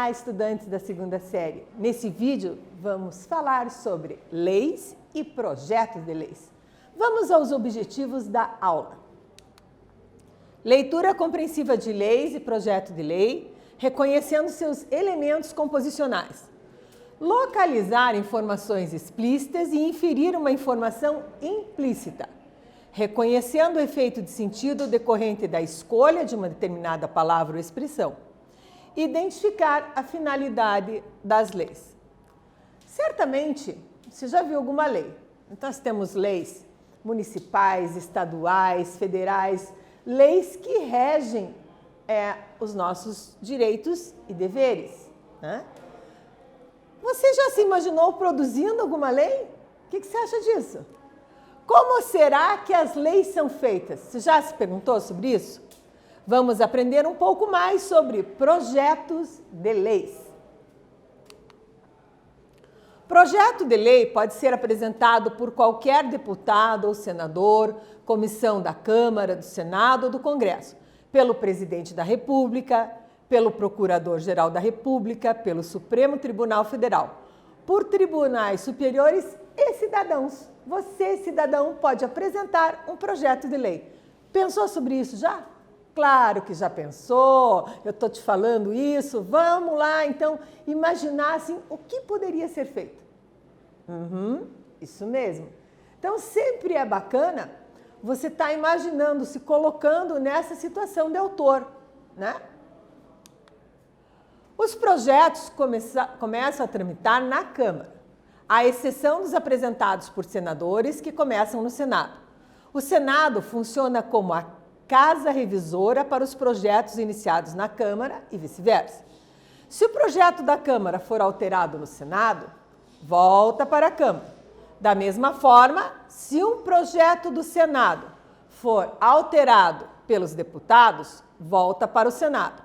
Olá, estudantes da segunda série. Nesse vídeo, vamos falar sobre leis e projetos de leis. Vamos aos objetivos da aula. Leitura compreensiva de leis e projeto de lei, reconhecendo seus elementos composicionais. Localizar informações explícitas e inferir uma informação implícita, reconhecendo o efeito de sentido decorrente da escolha de uma determinada palavra ou expressão. Identificar a finalidade das leis. Certamente, você já viu alguma lei. Então, nós temos leis municipais, estaduais, federais, leis que regem os nossos direitos e deveres, né? Você já se imaginou produzindo alguma lei? O que você acha disso? Como será que as leis são feitas? Você já se perguntou sobre isso? Vamos aprender um pouco mais sobre projetos de leis. Projeto de lei pode ser apresentado por qualquer deputado ou senador, comissão da Câmara, do Senado ou do Congresso, pelo presidente da República, pelo Procurador-Geral da República, pelo Supremo Tribunal Federal, por tribunais superiores e cidadãos. Você, cidadão, pode apresentar um projeto de lei. Pensou sobre isso já? Claro que já pensou, eu estou te falando isso, vamos lá, então, imaginar assim, o que poderia ser feito. Isso mesmo. Então, sempre é bacana você estar imaginando, se colocando nessa situação de autor, né? Os projetos começam a tramitar na Câmara, à exceção dos apresentados por senadores que começam no Senado. O Senado funciona como a casa revisora para os projetos iniciados na Câmara e vice-versa. Se o projeto da Câmara for alterado no Senado, volta para a Câmara. Da mesma forma, se um projeto do Senado for alterado pelos deputados, volta para o Senado.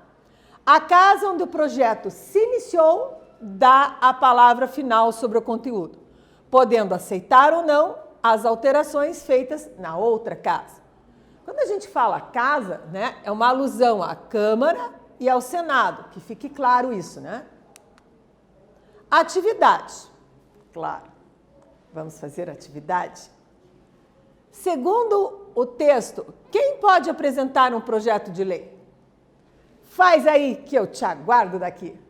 A casa onde o projeto se iniciou dá a palavra final sobre o conteúdo, podendo aceitar ou não as alterações feitas na outra casa. Quando a gente fala casa, né, é uma alusão à Câmara e ao Senado, que fique claro isso, né? Atividade. Claro, vamos fazer atividade. Segundo o texto, quem pode apresentar um projeto de lei? Faz aí que eu te aguardo daqui.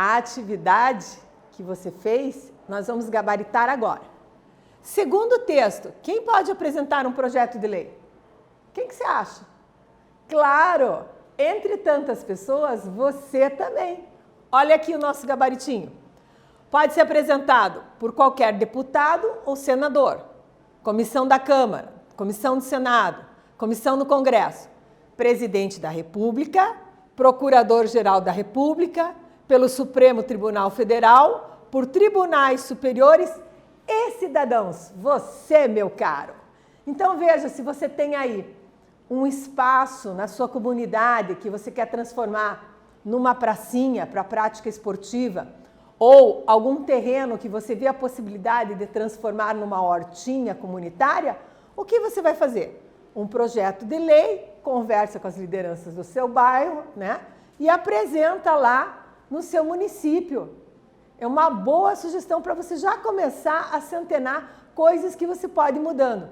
A atividade que você fez, nós vamos gabaritar agora. Segundo texto, quem pode apresentar um projeto de lei? Quem que você acha? Claro, entre tantas pessoas, você também. Olha aqui o nosso gabaritinho. Pode ser apresentado por qualquer deputado ou senador, comissão da Câmara, comissão do Senado, comissão do Congresso, presidente da República, procurador-geral da República, pelo Supremo Tribunal Federal, por tribunais superiores e cidadãos. Você, meu caro. Então veja, se você tem aí um espaço na sua comunidade que você quer transformar numa pracinha para prática esportiva, ou algum terreno que você vê a possibilidade de transformar numa hortinha comunitária, o que você vai fazer? Um projeto de lei, conversa com as lideranças do seu bairro, né? E apresenta lá no seu município. É uma boa sugestão para você já começar a centenar coisas que você pode ir mudando.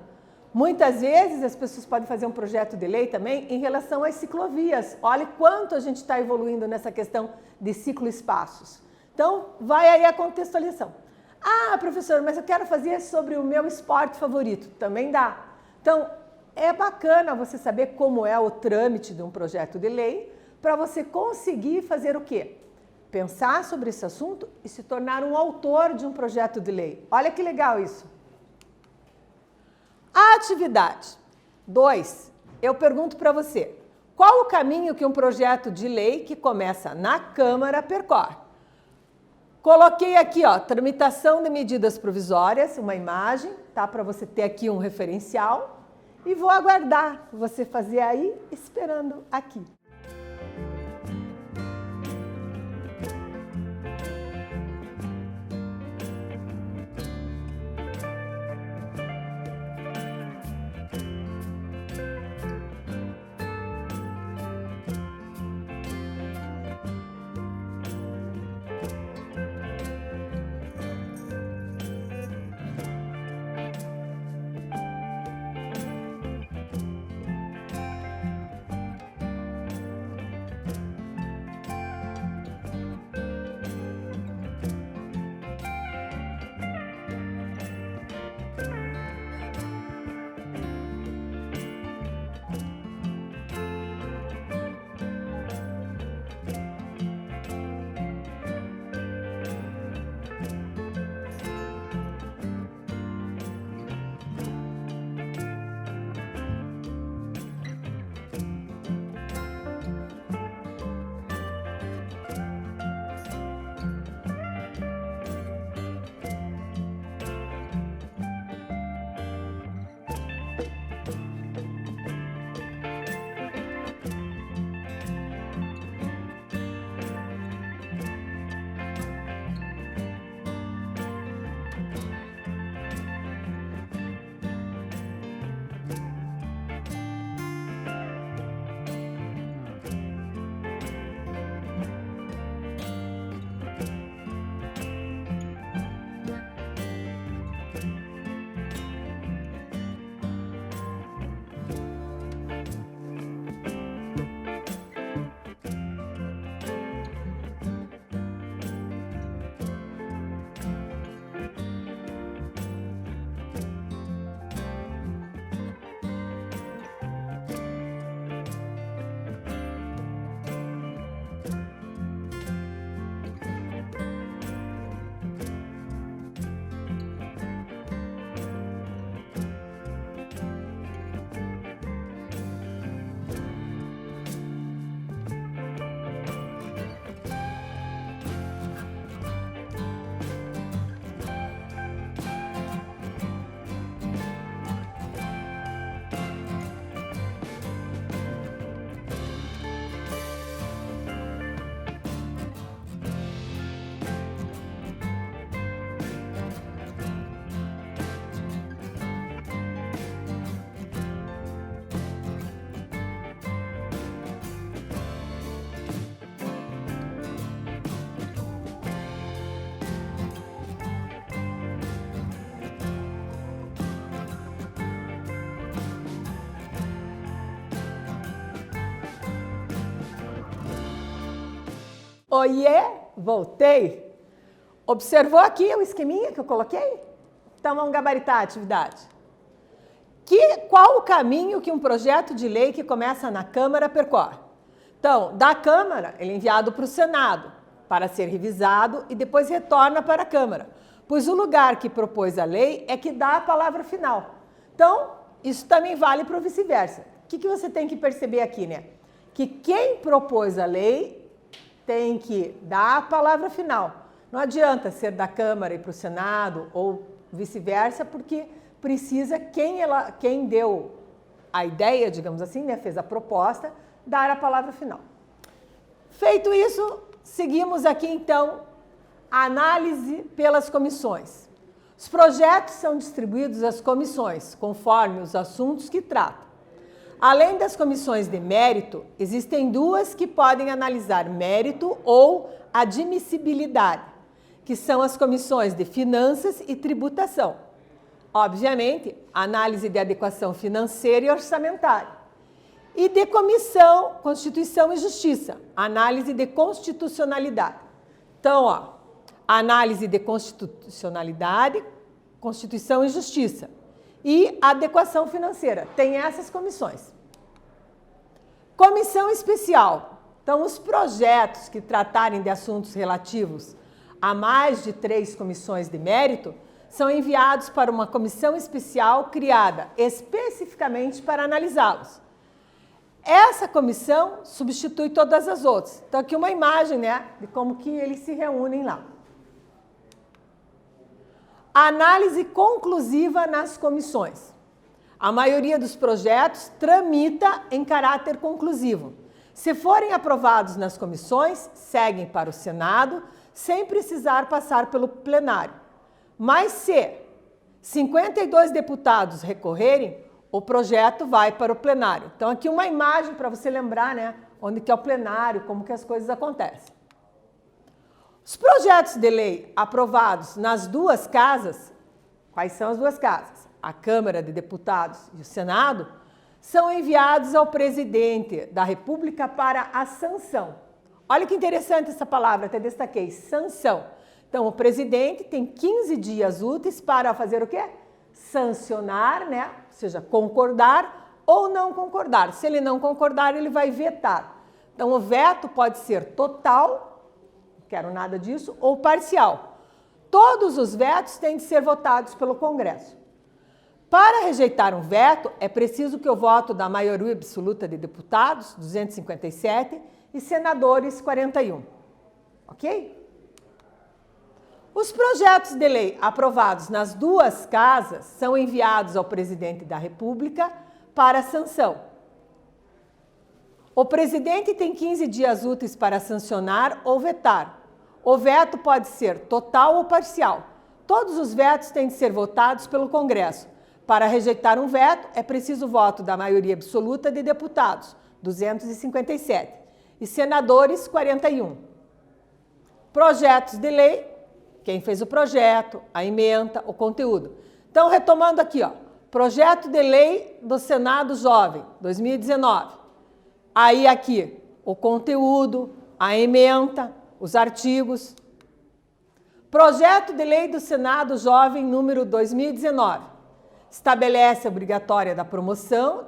Muitas vezes as pessoas podem fazer um projeto de lei também em relação às ciclovias. Olha quanto a gente está evoluindo nessa questão de cicloespaços. Então, vai aí a contextualização. Ah, professor, mas eu quero fazer sobre o meu esporte favorito. Também dá. Então, é bacana você saber como é o trâmite de um projeto de lei para você conseguir fazer o quê? Pensar sobre esse assunto e se tornar um autor de um projeto de lei. Olha que legal isso. A atividade 2. Eu pergunto para você, qual o caminho que um projeto de lei que começa na Câmara percorre? Coloquei aqui, ó, tramitação de medidas provisórias, uma imagem, tá? Para você ter aqui um referencial. E vou aguardar você fazer aí, esperando aqui. Oiê! Voltei. Observou aqui o esqueminha que eu coloquei? Então vamos gabaritar a atividade. Qual o caminho que um projeto de lei que começa na Câmara percorre? Então, da Câmara, ele é enviado para o Senado para ser revisado e depois retorna para a Câmara, pois o lugar que propôs a lei é que dá a palavra final. Então, isso também vale para o vice-versa. O que você tem que perceber aqui, né? Que quem propôs a lei tem que dar a palavra final. Não adianta ser da Câmara e para o Senado ou vice-versa, porque precisa quem deu a ideia, digamos assim, né, fez a proposta, dar a palavra final. Feito isso, seguimos aqui então a análise pelas comissões. Os projetos são distribuídos às comissões, conforme os assuntos que tratam. Além das comissões de mérito, existem duas que podem analisar mérito ou admissibilidade, que são as comissões de finanças e tributação. Obviamente, análise de adequação financeira e orçamentária. E de comissão, Constituição e Justiça, análise de constitucionalidade. Então, ó, análise de constitucionalidade, Constituição e Justiça. E adequação financeira, tem essas comissões. Comissão especial. Então, os projetos que tratarem de assuntos relativos a mais de 3 comissões de mérito são enviados para uma comissão especial criada especificamente para analisá-los. Essa comissão substitui todas as outras. Então, aqui uma imagem, né, de como que eles se reúnem lá. Análise conclusiva nas comissões. A maioria dos projetos tramita em caráter conclusivo. Se forem aprovados nas comissões, seguem para o Senado, sem precisar passar pelo plenário. Mas se 52 deputados recorrerem, o projeto vai para o plenário. Então, aqui uma imagem para você lembrar, né, onde que é o plenário, como que as coisas acontecem. Os projetos de lei aprovados nas duas casas, quais são as duas casas? A Câmara de Deputados e o Senado, são enviados ao presidente da República para a sanção. Olha que interessante essa palavra, até destaquei, sanção. Então, o presidente tem 15 dias úteis para fazer o quê? Sancionar, né? Ou seja, concordar ou não concordar. Se ele não concordar, ele vai vetar. Então, o veto pode ser total, não quero nada disso, ou parcial. Todos os vetos têm de ser votados pelo Congresso. Para rejeitar um veto, é preciso que o voto da maioria absoluta de deputados, 257, e senadores, 41. Ok? Os projetos de lei aprovados nas duas casas são enviados ao presidente da República para sanção. O presidente tem 15 dias úteis para sancionar ou vetar. O veto pode ser total ou parcial. Todos os vetos têm de ser votados pelo Congresso. Para rejeitar um veto, é preciso o voto da maioria absoluta de deputados, 257, e senadores, 41. Projetos de lei, quem fez o projeto, a ementa, o conteúdo. Então, retomando aqui, ó, projeto de lei do Senado Jovem, 2019. Aí aqui, o conteúdo, a ementa, os artigos. Projeto de lei do Senado Jovem número 2019. Estabelece a obrigatória da promoção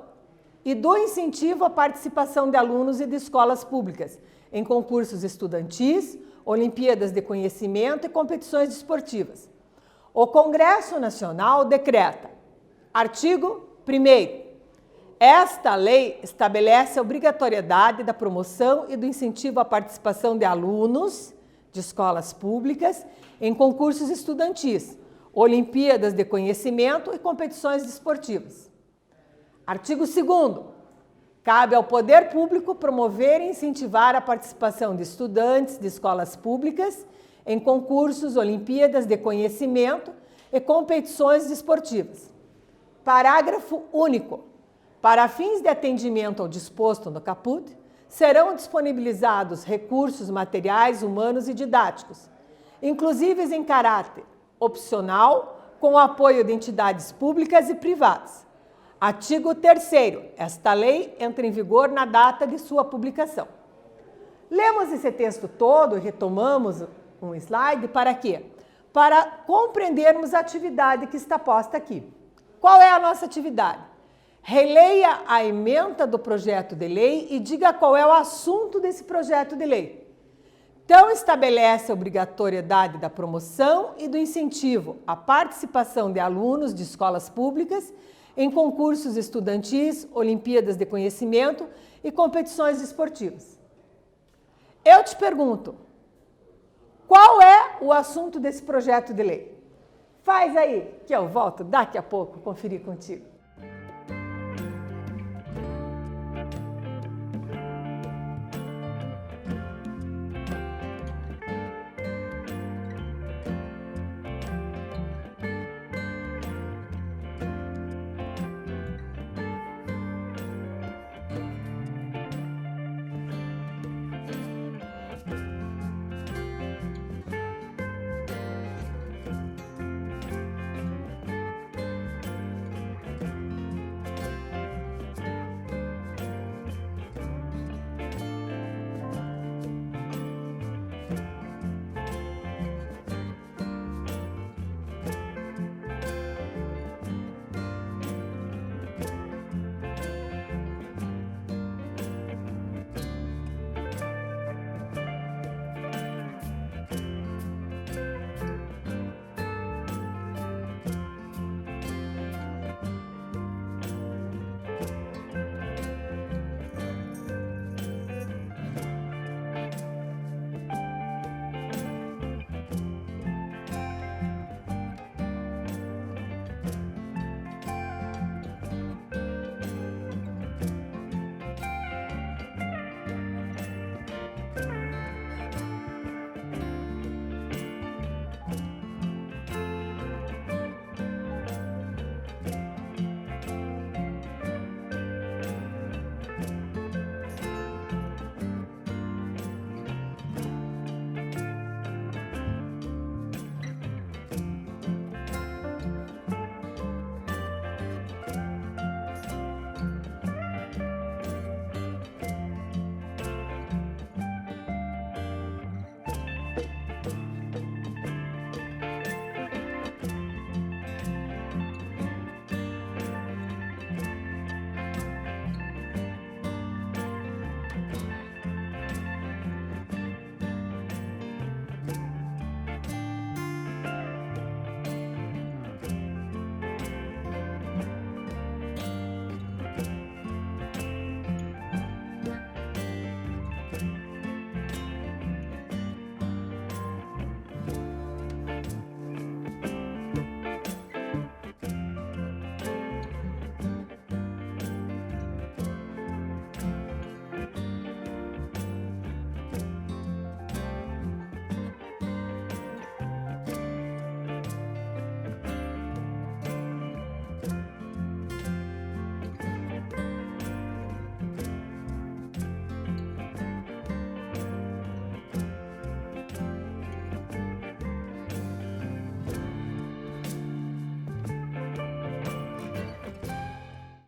e do incentivo à participação de alunos e de escolas públicas em concursos estudantis, Olimpíadas de Conhecimento e competições desportivas. O Congresso Nacional decreta, artigo 1º, esta lei estabelece a obrigatoriedade da promoção e do incentivo à participação de alunos de escolas públicas em concursos estudantis, Olimpíadas de Conhecimento e competições desportivas. Artigo 2º. Cabe ao poder público promover e incentivar a participação de estudantes de escolas públicas em concursos, Olimpíadas de Conhecimento e competições desportivas. Parágrafo único. Para fins de atendimento ao disposto no caput, serão disponibilizados recursos materiais, humanos e didáticos, inclusive em caráter opcional, com o apoio de entidades públicas e privadas. Artigo 3º. Esta lei entra em vigor na data de sua publicação. Lemos esse texto todo e retomamos um slide para quê? Para compreendermos a atividade que está posta aqui. Qual é a nossa atividade? Releia a ementa do projeto de lei e diga qual é o assunto desse projeto de lei. Então, estabelece a obrigatoriedade da promoção e do incentivo à participação de alunos de escolas públicas em concursos estudantis, Olimpíadas de Conhecimento e competições esportivas. Eu te pergunto, qual é o assunto desse projeto de lei? Faz aí, que eu volto daqui a pouco conferir contigo.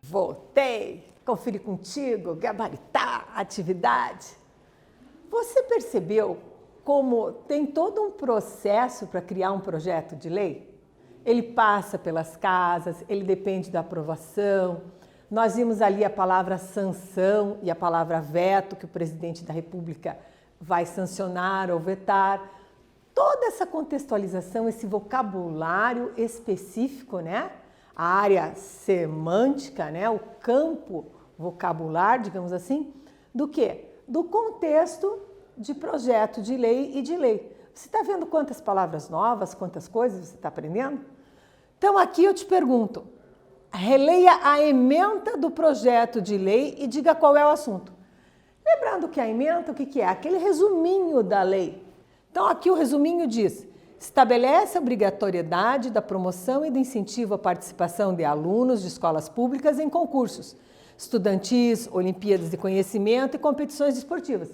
Voltei, conferir contigo, gabaritar a atividade. Você percebeu como tem todo um processo para criar um projeto de lei? Ele passa pelas casas, ele depende da aprovação. Nós vimos ali a palavra sanção e a palavra veto, que o presidente da República vai sancionar ou vetar. Toda essa contextualização, esse vocabulário específico, né? A área semântica, né? O campo vocabular, digamos assim, do quê? Do contexto de projeto de lei e de lei. Você está vendo quantas palavras novas, quantas coisas você está aprendendo? Então, aqui eu te pergunto, releia a ementa do projeto de lei e diga qual é o assunto. Lembrando que a ementa, o que é? Aquele resuminho da lei. Então, aqui o resuminho diz: estabelece a obrigatoriedade da promoção e do incentivo à participação de alunos de escolas públicas em concursos estudantis, Olimpíadas de Conhecimento e competições esportivas.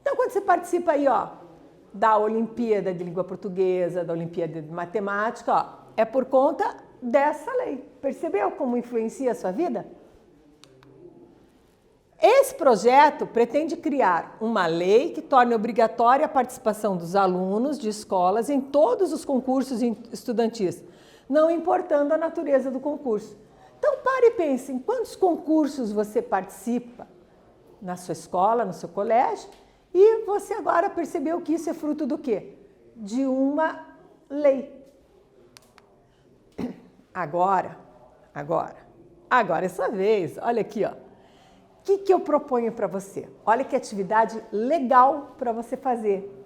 Então, quando você participa aí, ó, da Olimpíada de Língua Portuguesa, da Olimpíada de Matemática, ó, é por conta dessa lei. Percebeu como influencia a sua vida? Esse projeto pretende criar uma lei que torne obrigatória a participação dos alunos de escolas em todos os concursos estudantis, não importando a natureza do concurso. Então, pare e pense em quantos concursos você participa na sua escola, no seu colégio, e você agora percebeu que isso é fruto do quê? De uma lei. Agora é sua vez. Olha aqui, ó. O que eu proponho para você? Olha que atividade legal para você fazer.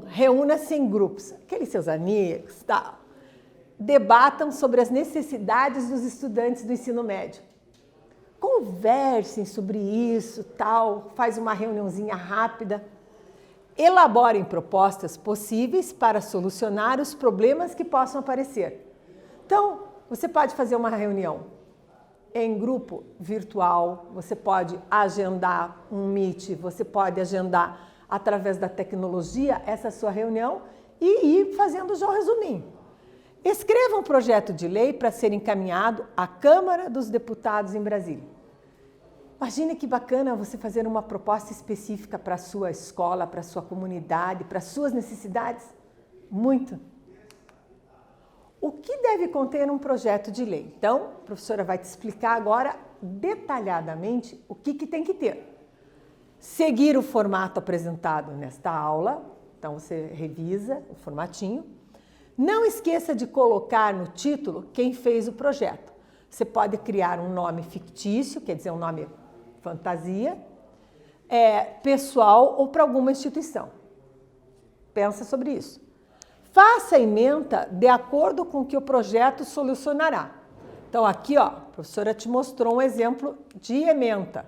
Reúna-se em grupos, aqueles seus amigos, tal. Debatam sobre as necessidades dos estudantes do ensino médio. Conversem sobre isso, tal, faz uma reuniãozinha rápida. Elaborem propostas possíveis para solucionar os problemas que possam aparecer. Então, você pode fazer uma reunião em grupo virtual, você pode agendar um Meet, você pode agendar através da tecnologia essa sua reunião e ir fazendo já o resuminho. Escreva um projeto de lei para ser encaminhado à Câmara dos Deputados em Brasília. Imagine que bacana você fazer uma proposta específica para a sua escola, para a sua comunidade, para as suas necessidades. Muito. O que deve conter um projeto de lei? Então, a professora vai te explicar agora detalhadamente o que tem que ter. Seguir o formato apresentado nesta aula, então você revisa o formatinho. Não esqueça de colocar no título quem fez o projeto. Você pode criar um nome fictício, quer dizer, um nome fantasia, pessoal ou para alguma instituição. Pensa sobre isso. Faça a ementa de acordo com o que o projeto solucionará. Então, aqui, ó, a professora te mostrou um exemplo de ementa.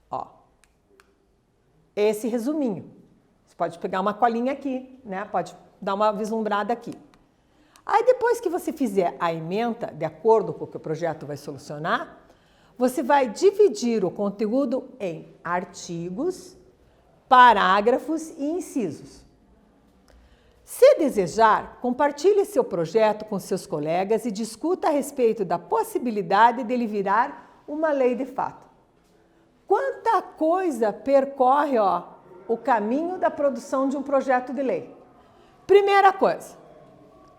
Ó, esse resuminho. Você pode pegar uma colinha aqui, né? Pode dar uma vislumbrada aqui. Aí, depois que você fizer a ementa, de acordo com o que o projeto vai solucionar, você vai dividir o conteúdo em artigos, parágrafos e incisos. Se desejar, compartilhe seu projeto com seus colegas e discuta a respeito da possibilidade dele virar uma lei de fato. Quanta coisa percorre, ó, o caminho da produção de um projeto de lei. Primeira coisa,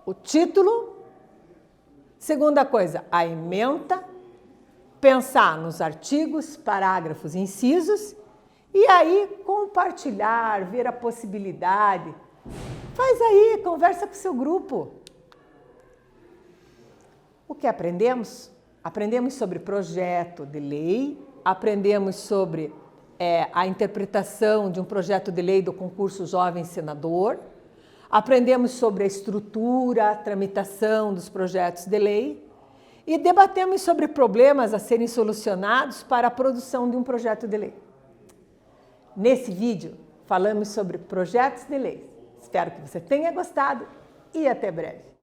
o título. Segunda coisa, a ementa. Pensar nos artigos, parágrafos e incisos. E aí, compartilhar, ver a possibilidade. Faz aí, conversa com o seu grupo. O que aprendemos? Aprendemos sobre projeto de lei, aprendemos sobre a interpretação de um projeto de lei do concurso Jovem Senador, aprendemos sobre a estrutura, a tramitação dos projetos de lei e debatemos sobre problemas a serem solucionados para a produção de um projeto de lei. Nesse vídeo, falamos sobre projetos de lei. Espero que você tenha gostado e até breve.